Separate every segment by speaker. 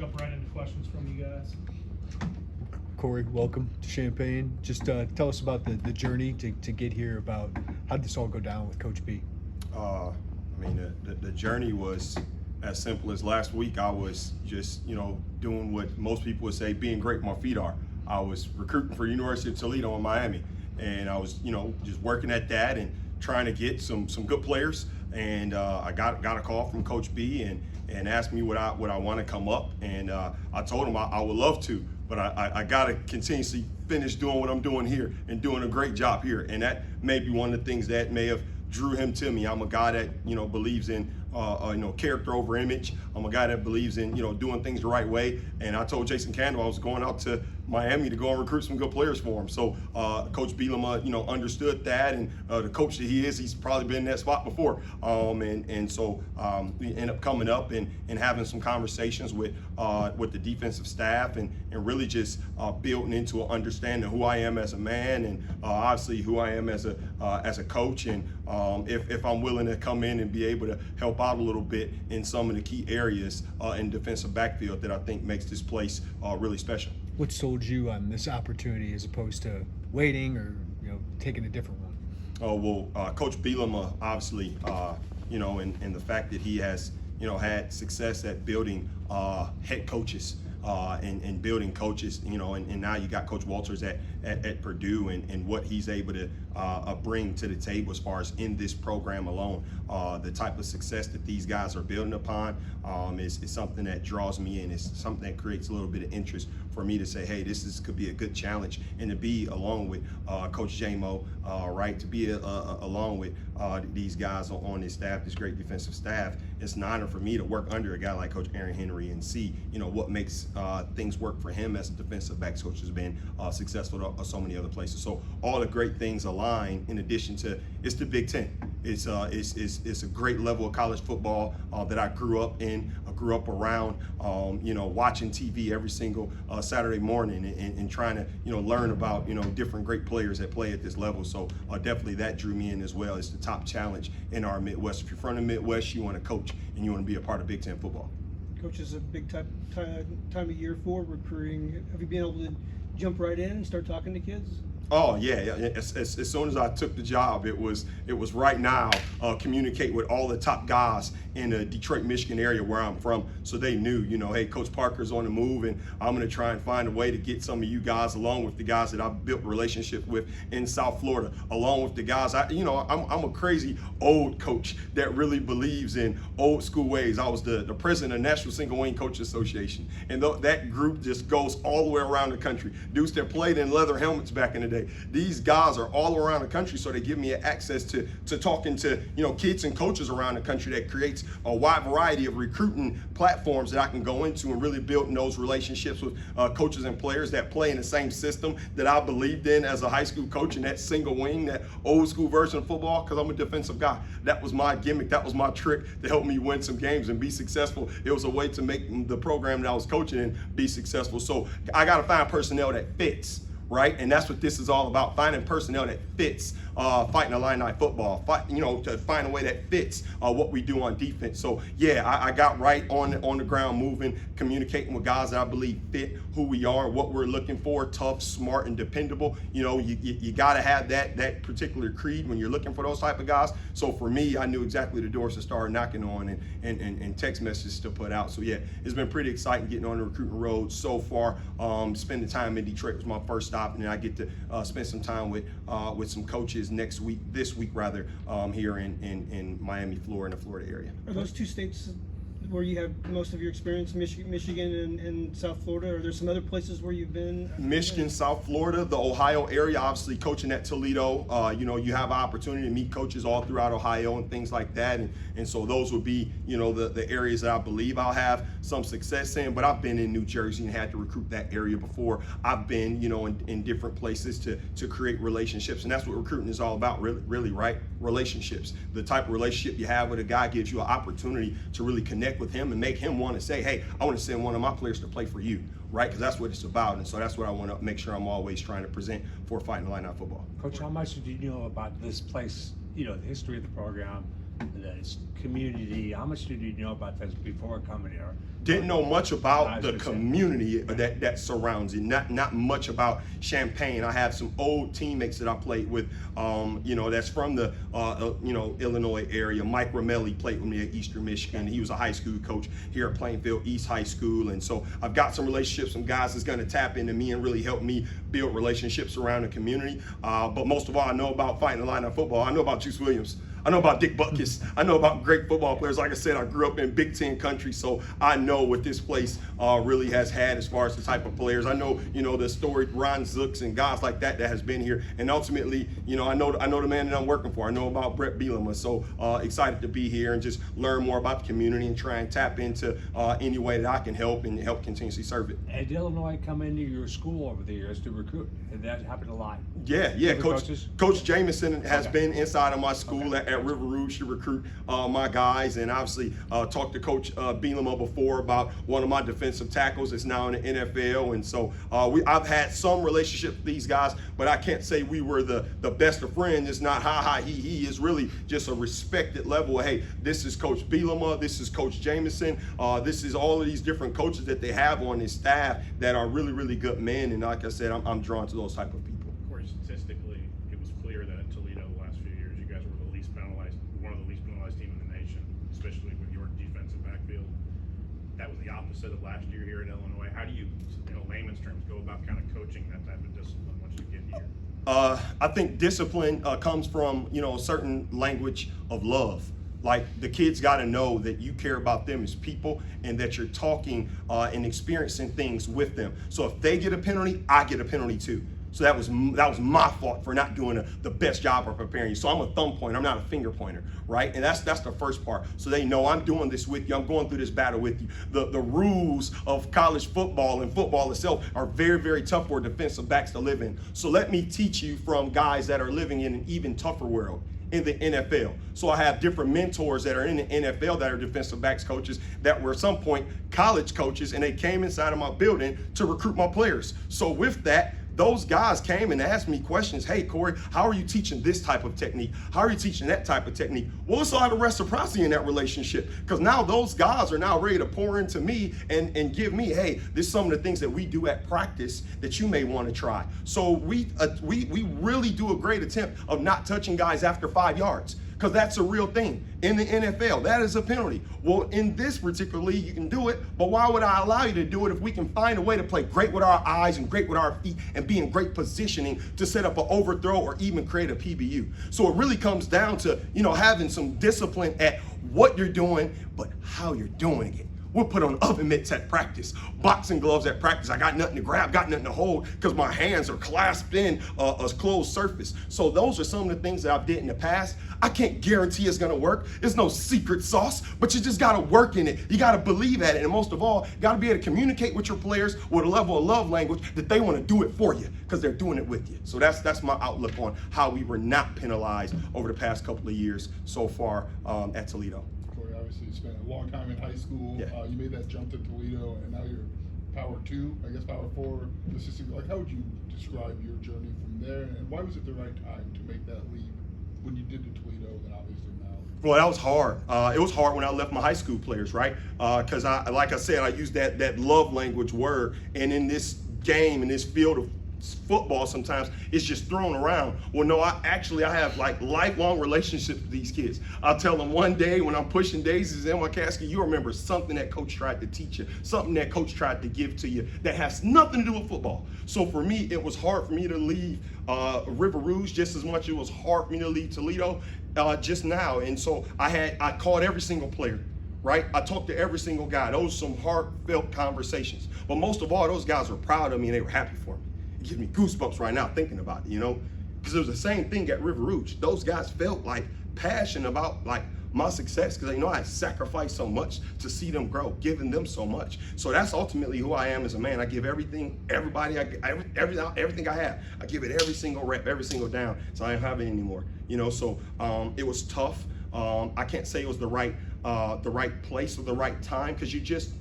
Speaker 1: jump right into questions from you guys.
Speaker 2: Corey, welcome to Champaign. Just tell us about the journey to get here, about how did this all go down with Coach B?
Speaker 3: I mean, the journey was as simple as last week. I was just, doing what most people would say, being great where my feet are. I was recruiting for University of Toledo in Miami, and I was, just working at that and trying to get some good players. And I got a call from Coach B and asked me would I want to come up, and I told him I would love to, but I got to continuously finish doing what I'm doing here and doing a great job here. And that may be one of the things that may have drew him to me. I'm a guy that believes in character over image. I'm a guy that believes in doing things the right way. And I told Jason Candle I was going out to Miami to go and recruit some good players for him. So Coach Bielema, understood that, and the coach that he is, he's probably been in that spot before. So we end up coming up and having some conversations with the defensive staff and really just building into an understanding of who I am as a man and obviously who I am as a coach, and if I'm willing to come in and be able to help out a little bit in some of the key areas in defensive backfield that I think makes this place really special.
Speaker 2: What sold you on this opportunity as opposed to waiting or taking a different one?
Speaker 3: Oh, well, Coach Bielema, obviously, and the fact that he has had success at building head coaches and building coaches, and now you got Coach Walters at Purdue and what he's able to bring to the table as far as in this program alone. The type of success that these guys are building upon is something that draws me in. It's something that creates a little bit of interest for me to say, hey, could be a good challenge, and to be along with Coach J-Mo, right, to be along with these guys on his staff, this great defensive staff. It's an honor for me to work under a guy like Coach Aaron Henry and see, what makes things work for him as a defensive backs coach has been successful at so many other places. So all the great things align. In addition to, it's the Big Ten. It's a great level of college football that I grew up in. I grew up around, watching TV every single Saturday morning and trying to, learn about, different great players that play at this level. So definitely that drew me in as well. It's the top challenge in our Midwest. If you're from the Midwest, you want to coach and you want to be a part of Big Ten football.
Speaker 1: Coach, is a big time of year for recruiting. Have you been able to jump right in and start talking to kids?
Speaker 3: Oh yeah. As soon as I took the job, it was right now. Communicate with all the top guys in the Detroit, Michigan area where I'm from, so they knew, hey, Coach Parker's on the move, and I'm going to try and find a way to get some of you guys, along with the guys that I've built relationships with in South Florida, along with the guys. I'm a crazy old coach that really believes in old school ways. I was the president of the National Single Wing Coach Association, and that group just goes all the way around the country. Dudes that played in leather helmets back in the day. These guys are all around the country, so they give me access to talking to kids and coaches around the country. That creates a wide variety of recruiting platforms that I can go into and really building those relationships with coaches and players that play in the same system that I believed in as a high school coach, and that single wing, that old school version of football, because I'm a defensive guy. That was my gimmick. That was my trick to help me win some games and be successful. It was a way to make the program that I was coaching in be successful. So I got to find personnel that fits. Right, and that's what this is all about: finding personnel that fits fighting Illini football. To find a way that fits what we do on defense. So yeah, I got right on the ground, moving, communicating with guys that I believe fit who we are, what we're looking for: tough, smart, and dependable. You got to have that particular creed when you're looking for those type of guys. So for me, I knew exactly the doors to start knocking on and text messages to put out. So yeah, it's been pretty exciting getting on the recruiting road so far. Spending time in Detroit was my first stop, and then I get to spend some time with some coaches this week here in Miami, Florida, in the Florida area.
Speaker 1: Are those two states where you have most of your experience, Michigan and South Florida? Are there some other places where you've been?
Speaker 3: Michigan, South Florida, the Ohio area, obviously coaching at Toledo. You have an opportunity to meet coaches all throughout Ohio and things like that. And so those would be, the areas that I believe I'll have some success in. But I've been in New Jersey and had to recruit that area before. I've been, in different places to create relationships. And that's what recruiting is all about, really, right? Relationships. The type of relationship you have with a guy gives you an opportunity to really connect with him and make him want to say, hey, I want to send one of my players to play for you, right? Because that's what it's about. And so that's what I want to make sure I'm always trying to present for Fighting Illini football.
Speaker 4: Coach, how much do you know about this place, the history of the program, the community. How much did you know about this before coming here?
Speaker 3: Didn't know much about
Speaker 4: I was
Speaker 3: the
Speaker 4: gonna say.
Speaker 3: community that surrounds it. Not much about Champaign. I have some old teammates that I played with, that's from the Illinois area. Mike Ramelli played with me at Eastern Michigan. He was a high school coach here at Plainfield East High School, and so I've got some relationships, some guys that's going to tap into me and really help me build relationships around the community. But most of all, I know about fighting the line of football. I know about Juice Williams. I know about Dick Butkus. I know about great football players. Like I said, I grew up in Big Ten country, so I know what this place really has had as far as the type of players. I know, the storied Ron Zooks and guys like that has been here. And ultimately, I know the man that I'm working for. I know about Brett Bielema. So excited to be here and just learn more about the community and try and tap into any way that I can help and help continuously serve it.
Speaker 4: Did Illinois come into your school over the years to recruit? And that happened a lot.
Speaker 3: Yeah.
Speaker 4: Other
Speaker 3: Coach
Speaker 4: coaches?
Speaker 3: Coach Jamison has
Speaker 4: Okay.
Speaker 3: been inside of my school at River Rouge to recruit my guys, and obviously talked to Coach Bielema before about one of my defensive tackles that's now in the NFL, and so I've had some relationship with these guys, but I can't say we were the best of friends. It's not ha he is really just a respected level. Hey, this is Coach Bielema, this is Coach Jamison, this is all of these different coaches that they have on this staff that are really, really good men, and like I said, I'm drawn to those type of people.
Speaker 5: Corey, statistically, it was clear that at Toledo the last few years, you guys were the least penalized, one of the least penalized team in the nation, especially with your defensive backfield. That was the opposite of last year here in Illinois. How do you, layman's terms, go about kind of coaching that type of discipline once you get here?
Speaker 3: I think discipline comes from, a certain language of love. Like, the kids got to know that you care about them as people and that you're talking and experiencing things with them. So if they get a penalty, I get a penalty too. So that was my fault for not doing the best job of preparing you. So I'm a thumb pointer, I'm not a finger pointer, right? And that's the first part. So they know I'm doing this with you, I'm going through this battle with you. The rules of college football and football itself are very, very tough for defensive backs to live in. So let me teach you from guys that are living in an even tougher world in the NFL. So I have different mentors that are in the NFL that are defensive backs coaches that were at some point college coaches, and they came inside of my building to recruit my players. So with that, those guys came and asked me questions. Hey, Corey, how are you teaching this type of technique? How are you teaching that type of technique? Well, let's have a reciprocity in that relationship, because now those guys are now ready to pour into me and give me, hey, this is some of the things that we do at practice that you may want to try. So we really do a great attempt of not touching guys after 5 yards, because that's a real thing in the NFL. That is a penalty. Well, in this particular league, you can do it, but why would I allow you to do it if we can find a way to play great with our eyes and great with our feet and be in great positioning to set up an overthrow or even create a PBU? So it really comes down to, having some discipline at what you're doing, but how you're doing it. We'll put on oven mitts at practice, boxing gloves at practice. I got nothing to grab, got nothing to hold, because my hands are clasped in a closed surface. So those are some of the things that I've did in the past. I can't guarantee it's gonna work. There's no secret sauce, but you just gotta work in it. You gotta believe at it, and most of all, you gotta be able to communicate with your players with a level of love language that they wanna do it for you, because they're doing it with you. So that's my outlook on how we were not penalized over the past couple of years so far at Toledo.
Speaker 6: Corey, obviously you spent a long time in high school.
Speaker 3: Yeah.
Speaker 6: You made that jump to Toledo, and now you're Power 2, I guess Power 4 assistant. Like, how would you describe your journey from there, and why was it the right time to make that leap when you did to Toledo, and obviously now?
Speaker 3: Well, that was hard. It was hard when I left my high school players, right? Because like I said, I used that love language word, and in this game, in this field of football, sometimes it's just thrown around. Well, no, I have like lifelong relationships with these kids. I'll tell them one day when I'm pushing daisies in my casket, you remember something that coach tried to teach you, something that coach tried to give to you that has nothing to do with football. So for me, it was hard for me to leave River Rouge just as much. It was hard for me to leave Toledo just now. And so I called every single player. Right? I talked to every single guy. Those were some heartfelt conversations. But most of all, those guys were proud of me and they were happy for me. It gives me goosebumps right now thinking about it, because it was the same thing at River Rouge. Those guys felt like passion about like my success, because I had sacrificed so much to see them grow, giving them so much. So that's ultimately who I am as a man. I give everything, everybody, everything I have. I give it every single rep, every single down. So I don't have it anymore. So it was tough. I can't say it was the right place or the right time, because you just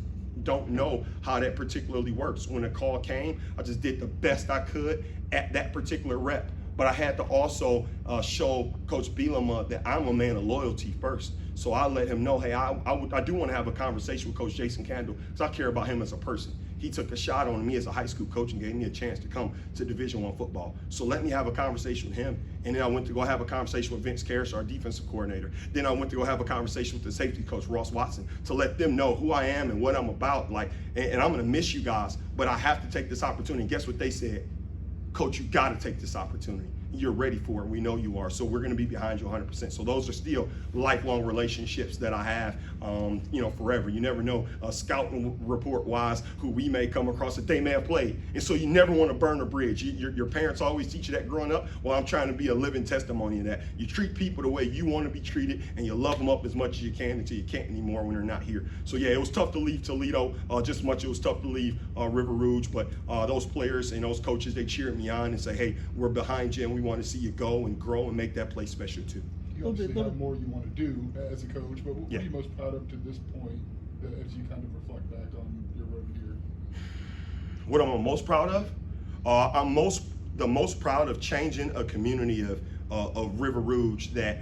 Speaker 3: don't know how that particularly works. When a call came, I just did the best I could at that particular rep. but I had to also show Coach Bielema that I'm a man of loyalty first. So I let him know, hey, I do want to have a conversation with Coach Jason Candle because I care about him as a person. He took a shot on me as a high school coach and gave me a chance to come to Division I football. So let me have a conversation with him. And then I went to go have a conversation with Vince Karras, our defensive coordinator. Then I went to go have a conversation with the safety coach, Ross Watson, to let them know who I am and what I'm about. And I'm going to miss you guys, but I have to take this opportunity. And guess what they said? Coach, you got to take this opportunity. You're ready for it. We know you are. So we're going to be behind you 100%. So those are still lifelong relationships that I have, forever. You never know, scouting report wise, who we may come across that they may have played. And so you never want to burn a bridge. Your parents always teach you that growing up. Well, I'm trying to be a living testimony of that. You treat people the way you want to be treated, and you love them up as much as you can until you can't anymore when they're not here. So yeah, it was tough to leave Toledo, just as much as it was tough to leave River Rouge, but those players and those coaches, they cheered me on and say, hey, we're behind you and we want to see you go and grow and make that place special too.
Speaker 6: You obviously have more you want to do as a coach, but what
Speaker 3: Yeah.
Speaker 6: are you most proud of to this point as you kind of reflect back on your road here?
Speaker 3: What I'm most proud of? I'm the most proud of changing a community of River Rouge that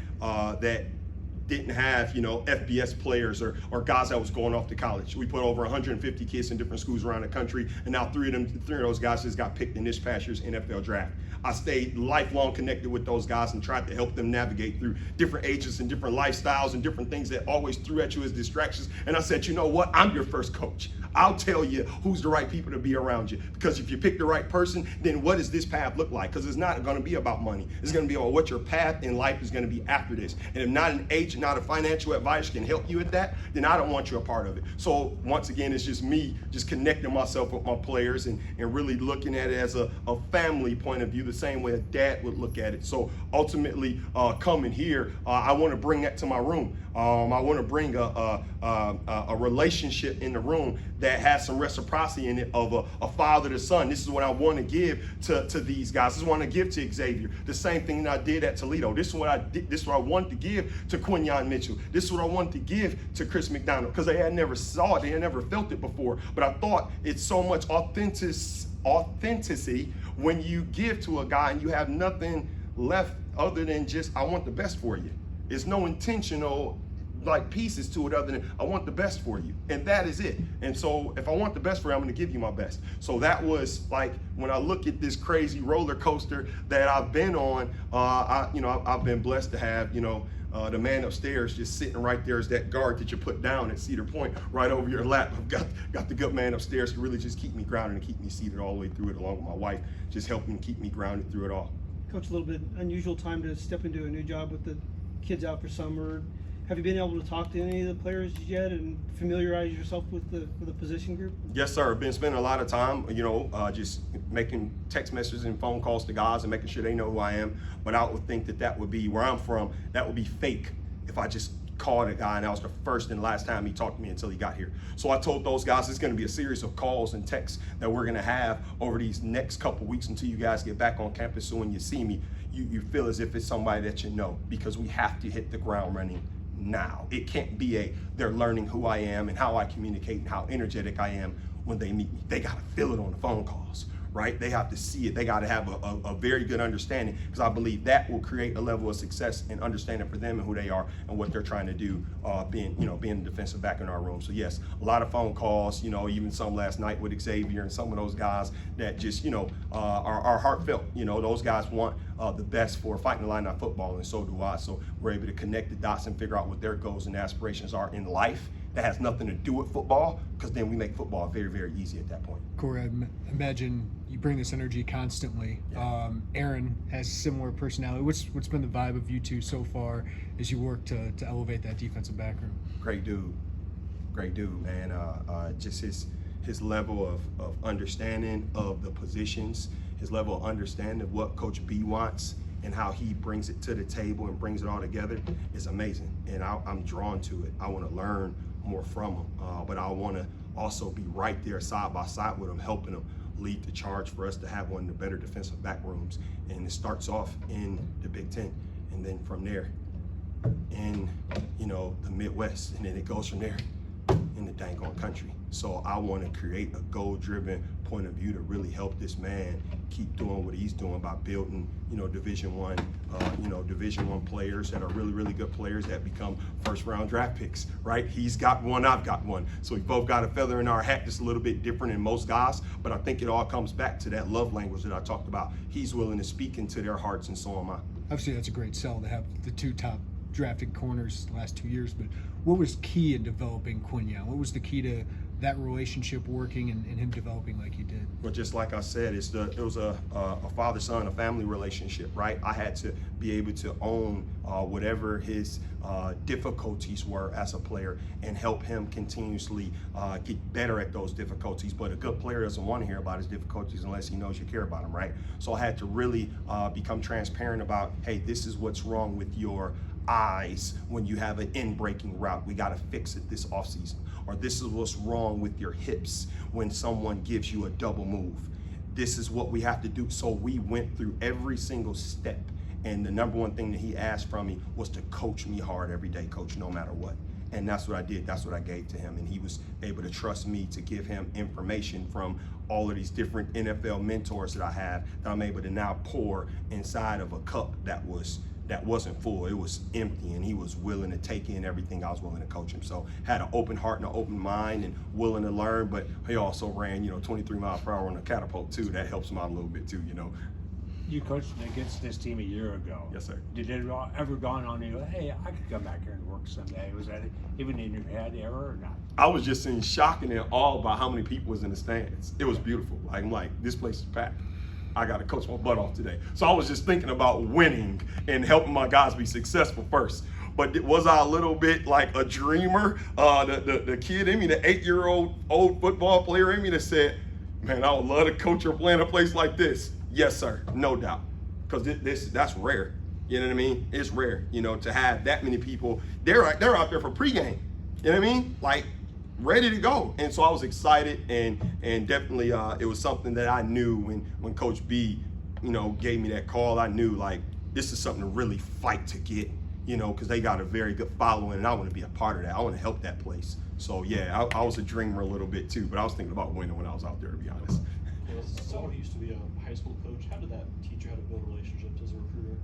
Speaker 3: didn't have, FBS players or guys that was going off to college. We put over 150 kids in different schools around the country, and now three of those guys just got picked in this past year's NFL draft. I stayed lifelong connected with those guys and tried to help them navigate through different ages and different lifestyles and different things that always threw at you as distractions. And I said, you know what? I'm your first coach. I'll tell you who's the right people to be around you. Because if you pick the right person, then what does this path look like? Because it's not going to be about money. It's going to be about what your path in life is going to be after this. And if not an agent, not a financial advisor can help you with that, then I don't want you a part of it. So once again, it's just me just connecting myself with my players and really looking at it as a family point of view, the same way a dad would look at it. So ultimately, coming here, I want to bring that to my room. I want to bring a relationship in the room that has some reciprocity in it of a father to son. This is what I want to give to these guys. This is what I want to give to Xavier. The same thing that I did at Toledo. This is what I did. This is what I wanted to give to Quinyon Mitchell. This is what I wanted to give to Chris McDonald because they had never saw it. They had never felt it before. But I thought it's so much authenticity when you give to a guy and you have nothing left other than just, I want the best for you. It's no intentional pieces to it other than I want the best for you, and that is it. And so if I want the best for you, I'm going to give you my best. So that was when I look at this crazy roller coaster that I've been on, I've been blessed to have the man upstairs just sitting right there as that guard that you put down at Cedar Point right over your lap. I've got the good man upstairs to really just keep me grounded and keep me seated all the way through it, along with my wife, just helping keep me grounded through it all.
Speaker 1: Coach, a little bit unusual time to step into a new job with the kids out for summer. Have you been able to talk to any of the players yet and familiarize yourself with the position group?
Speaker 3: Yes, sir. I've been spending a lot of time, just making text messages and phone calls to guys and making sure they know who I am. But I would think that would be where I'm from. That would be fake if I just called a guy and that was the first and last time he talked to me until he got here. So I told those guys it's going to be a series of calls and texts that we're going to have over these next couple weeks until you guys get back on campus. So when you see me, you feel as if it's somebody that you know, because we have to hit the ground running now. It can't be they're learning who I am and how I communicate and how energetic I am when they meet me. They got to feel it on the phone calls, right? They have to see it. They got to have a very good understanding, because I believe that will create a level of success and understanding for them and who they are and what they're trying to do, being a defensive back in our room. So yes, a lot of phone calls, even some last night with Xavier and some of those guys that just, are heartfelt. Those guys want the best for Fighting Illini football, and so do I. So we're able to connect the dots and figure out what their goals and aspirations are in life. That has nothing to do with football, because then we make football very, very easy at that point.
Speaker 2: Corey, I imagine you bring this energy constantly.
Speaker 3: Yeah.
Speaker 2: Aaron has similar personality. What's been the vibe of you two so far as you work to elevate that defensive back room?
Speaker 3: Great dude, man. Just his level of understanding of the positions, his level of understanding of what Coach B wants and how he brings it to the table and brings it all together is amazing. And I'm drawn to it. I want to learn more from him, but I want to also be right there side by side with him, helping him lead the charge for us to have one of the better defensive back rooms. And it starts off in the Big Ten, and then from there in the Midwest, and then it goes from there in the dang on country. So I want to create a goal-driven point of view to really help this man keep doing what he's doing by building, Division One players that are really, really good players that become first-round draft picks, right? He's got one, I've got one. So we both got a feather in our hat that's a little bit different than most guys, but I think it all comes back to that love language that I talked about. He's willing to speak into their hearts, and so am I.
Speaker 2: Obviously, that's a great sell to have the two top drafted corners the last 2 years, but what was key in developing Quinyon? What was the key to that relationship working and him developing like he did?
Speaker 3: But just like I said, it was a father-son, a family relationship, right? I had to be able to own whatever his difficulties were as a player and help him continuously get better at those difficulties. But a good player doesn't want to hear about his difficulties unless he knows you care about him, right? So I had to really become transparent about, hey, this is what's wrong with your eyes when you have an in-breaking route. We got to fix it this offseason. Or this is what's wrong with your hips when someone gives you a double move. This is what we have to do. So we went through every single step. And the number one thing that he asked from me was to coach me hard every day, coach, no matter what. And that's what I did. That's what I gave to him. And he was able to trust me to give him information from all of these different NFL mentors that I have that I'm able to now pour inside of a cup that wasn't full, it was empty, and he was willing to take in everything I was willing to coach him. So had an open heart and an open mind and willing to learn, but he also ran, 23 miles per hour on a catapult too. That helps him out a little bit too,
Speaker 4: You coached against this team a year ago.
Speaker 3: Yes, sir.
Speaker 4: Did it ever dawn on you, hey, I could come back here and work someday? Was that even in your head ever or not?
Speaker 3: I was just in shock and in awe about how many people was in the stands. It was beautiful. I'm like, this place is packed. I got to coach my butt off today. So I was just thinking about winning and helping my guys be successful first. But was I a little bit like a dreamer? The kid in me, the 8-year-old football player in me that said, man, I would love to coach or play in a place like this. Yes, sir, no doubt. Because that's rare. You know what I mean? It's rare, to have that many people. They're out there for pregame. You know what I mean? Like, ready to go. And so I was excited, and definitely it was something that I knew when Coach B, gave me that call. I knew, like, this is something to really fight to get, because they got a very good following, and I want to be a part of that. I want to help that place. So yeah, I was a dreamer a little bit too, but I was thinking about winning when I was out there, to be honest.
Speaker 7: Well, as someone who used to be a high school coach, how did that teach you how to build relationships as a recruiter?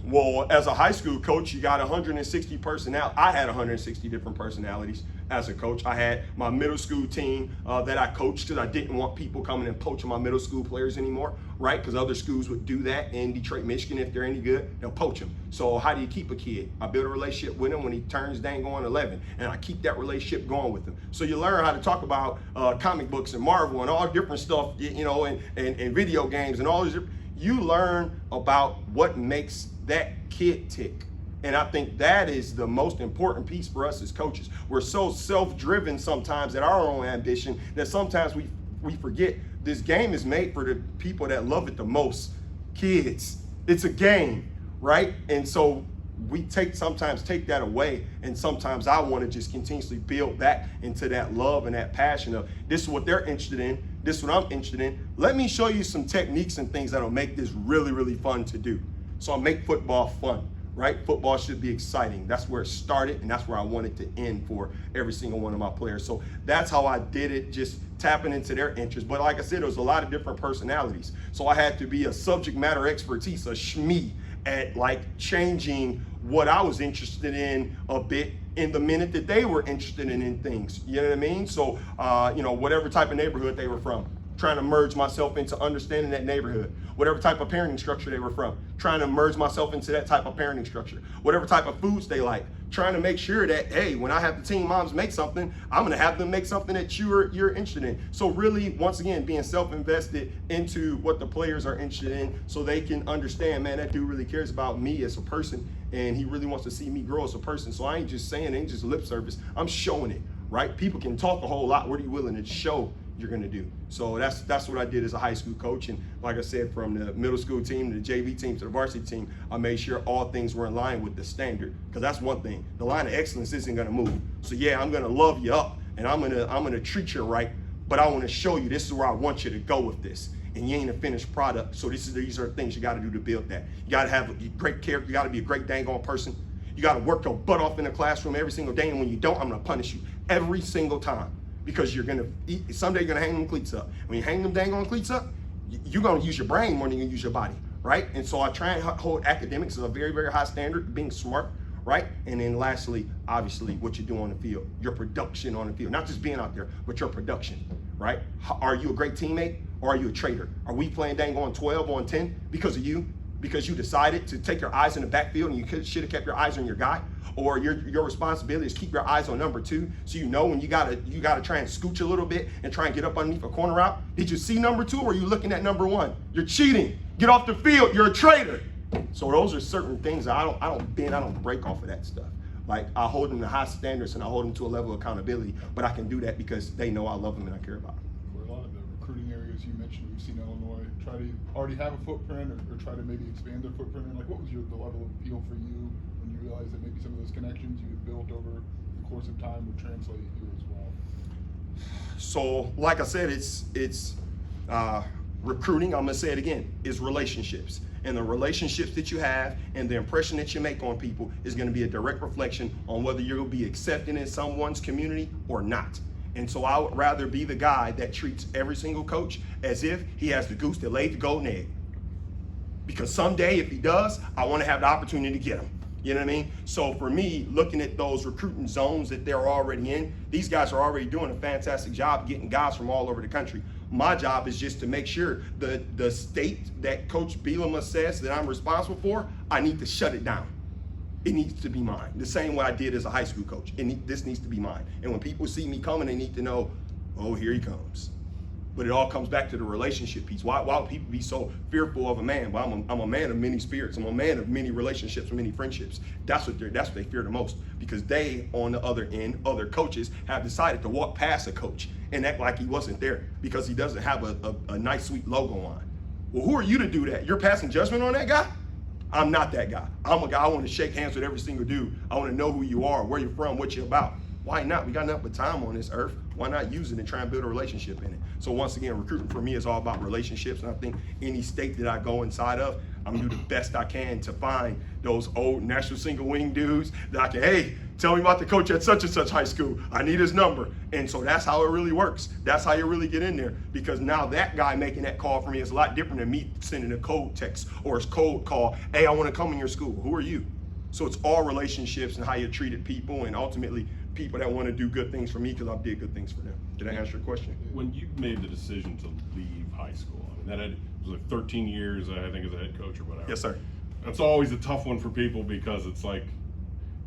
Speaker 3: Well, as a high school coach, you got 160 personnel. I had 160 different personalities as a coach. I had my middle school team that I coached because I didn't want people coming and poaching my middle school players anymore, right? Because other schools would do that in Detroit, Michigan. If they're any good, they'll poach them. So how do you keep a kid? I build a relationship with him when he turns dang on 11, and I keep that relationship going with him. So you learn how to talk about comic books and Marvel and all different stuff, and video games and all these. You learn about what makes that kid tick. And I think that is the most important piece for us as coaches. We're so self-driven sometimes at our own ambition that sometimes we forget this game is made for the people that love it the most, kids. It's a game, right? And so we sometimes take that away, and sometimes I want to just continuously build back into that love and that passion of this is what they're interested in, this is what I'm interested in. Let me show you some techniques and things that'll make this really, really fun to do. So I make football fun, right? Football should be exciting. That's where it started, and that's where I want it to end for every single one of my players. So that's how I did it, just tapping into their interests. But like I said, there was a lot of different personalities. So I had to be a subject matter expertise, a SME, at like changing what I was interested in a bit in the minute that they were interested in things. You know what I mean? So, whatever type of neighborhood they were from, trying to merge myself into understanding that neighborhood. Whatever type of parenting structure they were from, trying to merge myself into that type of parenting structure. Whatever type of foods they like, trying to make sure that, hey, when I have the teen moms make something, I'm gonna have them make something that you're interested in. So really, once again, being self-invested into what the players are interested in so they can understand, man, that dude really cares about me as a person, and he really wants to see me grow as a person. So I ain't just saying, it ain't just lip service, I'm showing it, right? People can talk a whole lot. What are you willing to show you're gonna do? So that's what I did as a high school coach. And like I said, from the middle school team to the JV team to the varsity team, I made sure all things were in line with the standard, because that's one thing. The line of excellence isn't gonna move. So yeah, I'm gonna love you up and I'm gonna treat you right, but I wanna show you this is where I want you to go with this. And you ain't a finished product. So these are things you gotta do to build that. You gotta have a great character, you gotta be a great dang on person. You gotta work your butt off in the classroom every single day, and when you don't, I'm gonna punish you. every single time, because someday you're gonna hang them cleats up. When you hang them dang on cleats up, you're gonna use your brain more than you use your body, right? And so I try and hold academics to a very, very high standard, being smart, right? And then lastly, obviously, what you do on the field, your production on the field, not just being out there, but your production, right? Are you a great teammate or are you a traitor? Are we playing dang on 12 on 10 because of you? Because you decided to take your eyes in the backfield and you should have kept your eyes on your guy? Or your responsibility is keep your eyes on number 2, so you know when you gotta try and scooch a little bit and try and get up underneath a corner route. Did you see number 2 or are you looking at number 1? You're cheating. Get off the field. You're a traitor. So those are certain things that I don't break off of that stuff. Like, I hold them to high standards and I hold them to a level of accountability, but I can do that because they know I love them and I care about them.
Speaker 6: For a lot of the recruiting areas you mentioned, we've seen Illinois try to already have a footprint or try to maybe expand their footprint. And like, what was the level of appeal for you when you realized that maybe some of those connections you had built over the course of time would translate here as well?
Speaker 3: So, like I said, it's recruiting, I'm gonna say it again, is relationships. And the relationships that you have and the impression that you make on people is gonna be a direct reflection on whether you're gonna be accepted in someone's community or not. And so I would rather be the guy that treats every single coach as if he has the goose that laid the golden egg. Because someday, if he does, I wanna have the opportunity to get him. You know what I mean? So for me, looking at those recruiting zones that they're already in, these guys are already doing a fantastic job getting guys from all over the country. My job is just to make sure the state that Coach Bielema says that I'm responsible for, I need to shut it down. It needs to be mine. The same way I did as a high school coach. This needs to be mine. And when people see me coming, they need to know, oh, here he comes. But it all comes back to the relationship piece. Why would people be so fearful of a man? Well, I'm a man of many spirits. I'm a man of many relationships and many friendships. That's what they fear the most, because they, on the other end, other coaches have decided to walk past a coach and act like he wasn't there because he doesn't have a nice, sweet logo on. Well, who are you to do that? You're passing judgment on that guy? I'm not that guy. I'm a guy I want to shake hands with every single dude. I want to know who you are, where you're from, what you're about. Why not? We got nothing but time on this earth. Why not use it and try and build a relationship in it? So once again, recruiting for me is all about relationships. And I think any state that I go inside of, I'm gonna do the best I can to find those old national single wing dudes that I can, hey, tell me about the coach at such and such high school. I need his number. And so that's how it really works. That's how you really get in there, because now that guy making that call for me is a lot different than me sending a cold text or a cold call. Hey, I want to come in your school. Who are you? So it's all relationships and how you treated people, and ultimately people that want to do good things for me because I did good things for them. Did I answer your question?
Speaker 8: When you made the decision to leave high school, I mean, it was like 13 years, I think, as a head coach or whatever.
Speaker 3: Yes, sir.
Speaker 8: That's always a tough one for people because it's like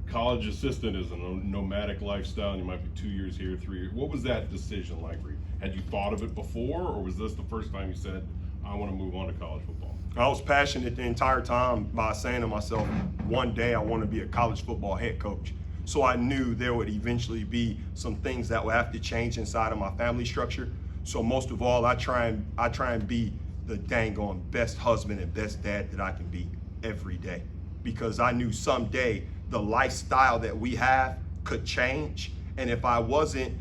Speaker 8: college assistant is a nomadic lifestyle, and you might be 2 years here, 3 years. What was that decision like for you? Had you thought of it before, or was this the first time you said, I want to move on to college football?
Speaker 3: I was passionate the entire time by saying to myself, one day I want to be a college football head coach. So I knew there would eventually be some things that would have to change inside of my family structure. So most of all, I try and be the dang on best husband and best dad that I can be every day, because I knew someday the lifestyle that we have could change. And if I wasn't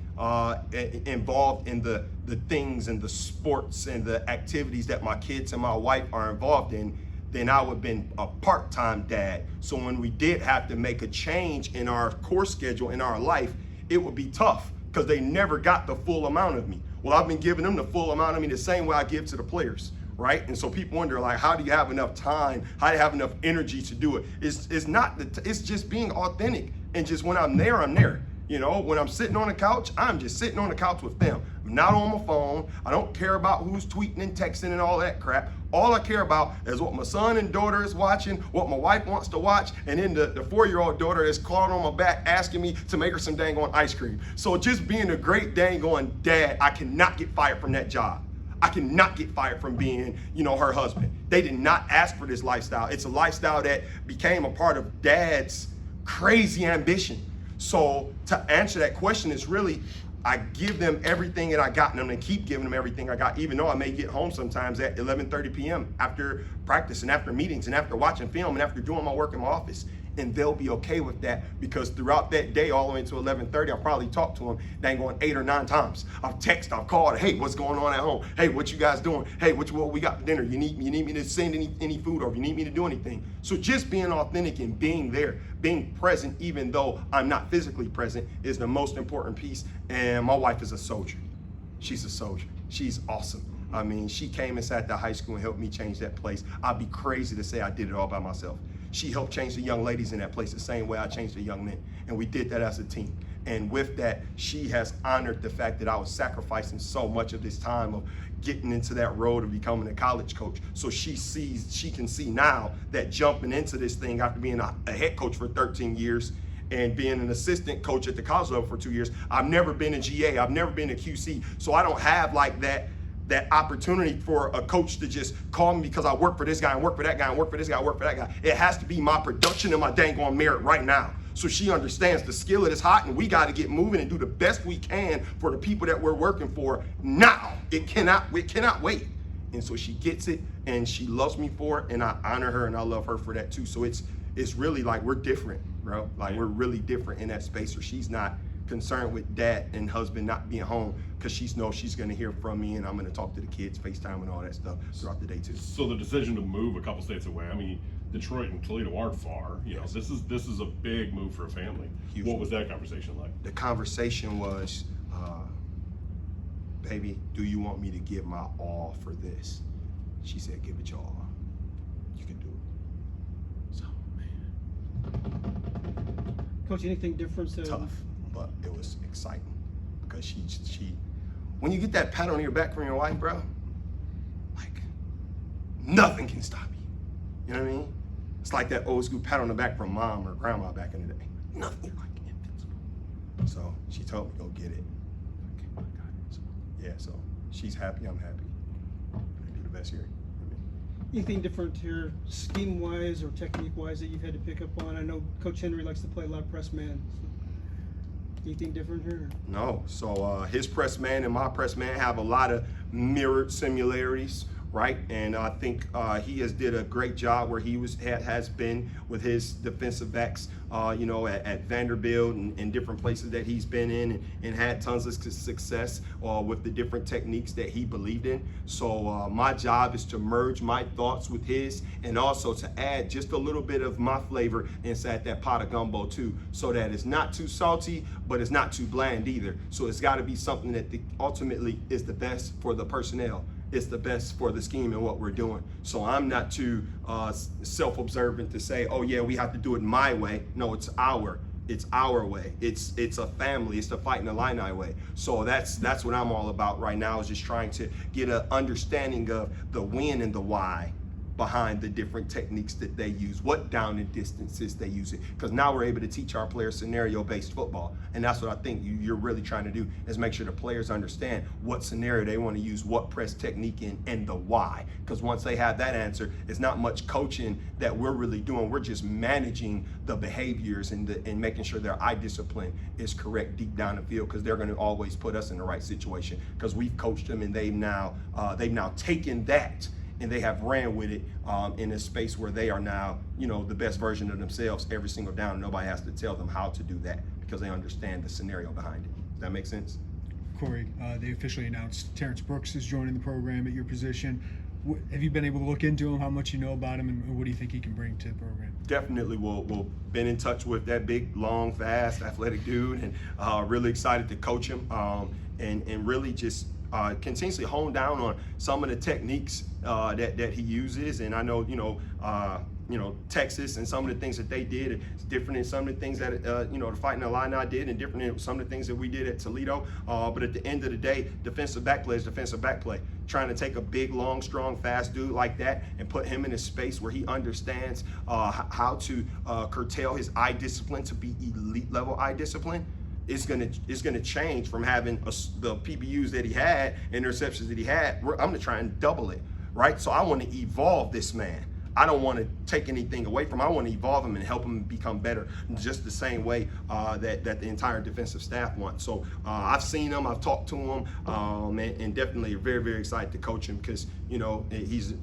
Speaker 3: involved in the things and the sports and the activities that my kids and my wife are involved in, then I would have been a part-time dad. So when we did have to make a change in our course schedule in our life, it would be tough because they never got the full amount of me. Well, I've been giving them the full amount of me the same way I give to the players, right? And so people wonder, like, how do you have enough time? How do you have enough energy to do it? It's just being authentic. And just when I'm there, I'm there. You know, when I'm sitting on the couch, I'm just sitting on the couch with them. I'm not on my phone. I don't care about who's tweeting and texting and all that crap. All I care about is what my son and daughter is watching, what my wife wants to watch, and then the 4-year-old daughter is calling on my back asking me to make her some dang on ice cream. So just being a great dang on dad, I cannot get fired from that job. I cannot get fired from being, her husband. They did not ask for this lifestyle. It's a lifestyle that became a part of dad's crazy ambition. So to answer that question is really, I give them everything that I got, and I'm gonna keep giving them everything I got, even though I may get home sometimes at 11:30 p.m. after practice and after meetings and after watching film and after doing my work in my office. and they'll be okay with that, because throughout that day, all the way to 11:30, I'll probably talk to them dang on 8 or 9 times. I've texted, I've called, hey, what's going on at home? Hey, what you guys doing? Hey, what we got for dinner? You need me to send any food, or if you need me to do anything. So just being authentic and being there, being present, even though I'm not physically present, is the most important piece. And my wife is a soldier. She's a soldier. She's awesome. I mean, she came and sat at the high school and helped me change that place. I'd be crazy to say I did it all by myself. She helped change the young ladies in that place the same way I changed the young men. And we did that as a team. And with that, she has honored the fact that I was sacrificing so much of this time of getting into that road of becoming a college coach. So she can see now that jumping into this thing after being a head coach for 13 years and being an assistant coach at the college level for 2 years, I've never been a GA, I've never been a QC. So I don't have like that opportunity for a coach to just call me because I work for this guy and work for that guy and work for this guy and work for that guy. It has to be my production and my dang on merit right now. So she understands the skillet is hot and we got to get moving and do the best we can for the people that we're working for now. It cannot wait. And so she gets it and she loves me for it, and I honor her and I love her for that too. So it's really like we're different, bro. Like we're really different in that space where she's not concerned with dad and husband not being home, because she knows she's going to hear from me and I'm going to talk to the kids, FaceTime and all that stuff throughout the day too.
Speaker 8: So the decision to move a couple states away, I mean, Detroit and Toledo aren't far. You know, this is a big move for a family.
Speaker 3: Huge.
Speaker 8: What was that conversation like?
Speaker 3: The conversation was, baby, do you want me to give my all for this? She said, give it your all. You can do it. So, man.
Speaker 1: Coach, anything different?
Speaker 3: Tough, but it was exciting because she when you get that pat on your back from your wife, bro, like nothing can stop you. You know what I mean? It's like that old school pat on the back from mom or grandma back in the day. Nothing like invincible. So she told me, go get it. Okay, I got it. So, yeah, so she's happy, I'm happy. I do the best here.
Speaker 1: Anything different here, scheme-wise or technique-wise, that you've had to pick up on? I know Coach Henry likes to play a lot of press man. So anything different here?
Speaker 3: No. So his press man and my press man have a lot of mirrored similarities, right? And I think he has did a great job where he has been with his defensive backs, you know, at Vanderbilt and different places that he's been in, and had tons of success with the different techniques that he believed in. So my job is to merge my thoughts with his, and also to add just a little bit of my flavor inside that pot of gumbo too, so that it's not too salty, but it's not too bland either. So it's got to be something that ultimately is the best for the personnel. It's the best for the scheme and what we're doing. So I'm not too self-observant to say, oh yeah, we have to do it my way. No, it's our way. It's a family. It's the Fighting Illini way. So that's what I'm all about right now, is just trying to get an understanding of the when and the why behind the different techniques that they use, what down and distances they use it. Because now we're able to teach our players scenario-based football. And that's what I think you're really trying to do, is make sure the players understand what scenario they want to use, what press technique in, and the why. Because once they have that answer, it's not much coaching that we're really doing. We're just managing the behaviors and making sure their eye discipline is correct deep down the field, because they're going to always put us in the right situation, because we've coached them and they've now taken that and they have ran with it in a space where they are now, you know, the best version of themselves every single down. Nobody has to tell them how to do that, because they understand the scenario behind it. Does that make sense?
Speaker 2: Corey, they officially announced Terrence Brooks is joining the program at your position. Have you been able to look into him, how much you know about him, and what do you think he can bring to the program?
Speaker 3: Definitely will been in touch with that big, long, fast, athletic dude, and really excited to coach him and really just continuously hone down on some of the techniques that he uses. And I know, Texas and some of the things that they did is different than some of the things that, the Fighting Illini did, and different than some of the things that we did at Toledo. But at the end of the day, defensive back play is defensive back play. Trying to take a big, long, strong, fast dude like that and put him in a space where he understands how to curtail his eye discipline to be elite level eye discipline. It's gonna change from having the PBUs that he had, interceptions that he had. I'm gonna try and double it, right? So I want to evolve this man. I don't want to take anything away from him. I want to evolve him and help him become better, just the same way that the entire defensive staff wants. So I've seen him, I've talked to him, and definitely very, very excited to coach him, because he's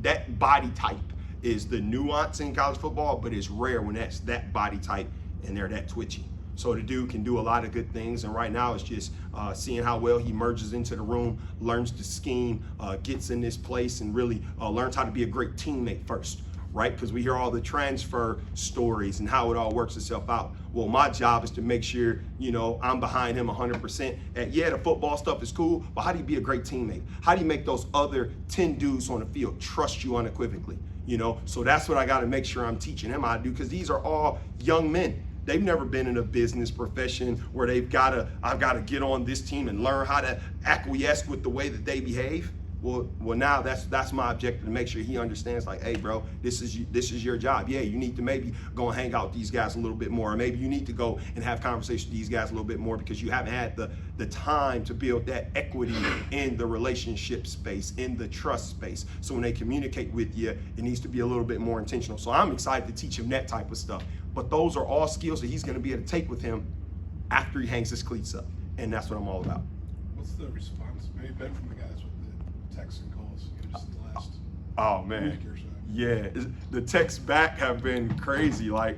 Speaker 3: that body type is the nuance in college football, but it's rare when that's that body type and they're that twitchy. So the dude can do a lot of good things, and right now it's just seeing how well he merges into the room, learns the scheme, gets in this place, and really learns how to be a great teammate first, right? Because we hear all the transfer stories and how it all works itself out. Well, my job is to make sure, you know, I'm behind him 100%. And yeah, the football stuff is cool, but how do you be a great teammate? How do you make those other 10 dudes on the field trust you unequivocally? You know, so that's what I got to make sure I'm teaching him how to do, because these are all young men. They've never been in a business profession where I've got to get on this team and learn how to acquiesce with the way that they behave. Well, now that's my objective, to make sure he understands, like, hey, bro, this is your job. Yeah, you need to maybe go and hang out with these guys a little bit more, or maybe you need to go and have conversations with these guys a little bit more, because you haven't had the time to build that equity in the relationship space, in the trust space. So when they communicate with you, it needs to be a little bit more intentional. So I'm excited to teach him that type of stuff. But those are all skills that he's going to be able to take with him after he hangs his cleats up, and that's what I'm all about.
Speaker 9: What's the response maybe been from the guys with the texts and calls, just in the last
Speaker 3: Oh man,
Speaker 9: week or so?
Speaker 3: yeah, the texts back have been crazy. Like,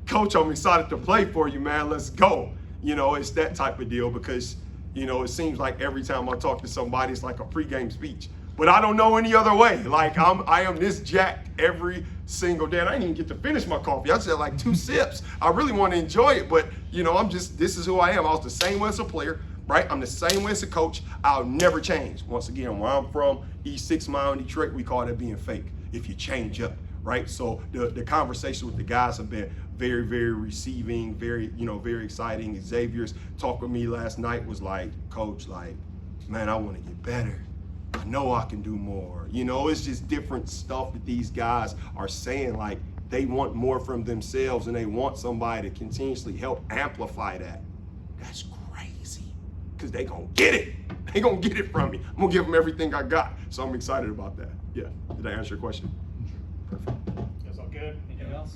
Speaker 3: coach, I'm excited to play for you, man. Let's go. You know, it's that type of deal, because, you know, it seems like every time I talk to somebody, it's like a pregame speech. But I don't know any other way. Like, I am this jacked every single day. And I didn't even get to finish my coffee. I just had like 2 sips. I really want to enjoy it, but, you know, this is who I am. I was the same way as a player, right? I'm the same way as a coach. I'll never change. Once again, where I'm from, East 6 Mile in Detroit, we call that being fake, if you change up, right? So the conversation with the guys have been very, very receiving, very, you know, very exciting. Xavier's talk with me last night was like, Coach, like, man, I want to get better. I know I can do more. You know, it's just different stuff that these guys are saying. Like, they want more from themselves, and they want somebody to continuously help amplify that. That's crazy, because they gonna get it. They gonna get it from me. I'm gonna give them everything I got. So I'm excited about that. Yeah, did I answer your question? Perfect.
Speaker 7: That's all good.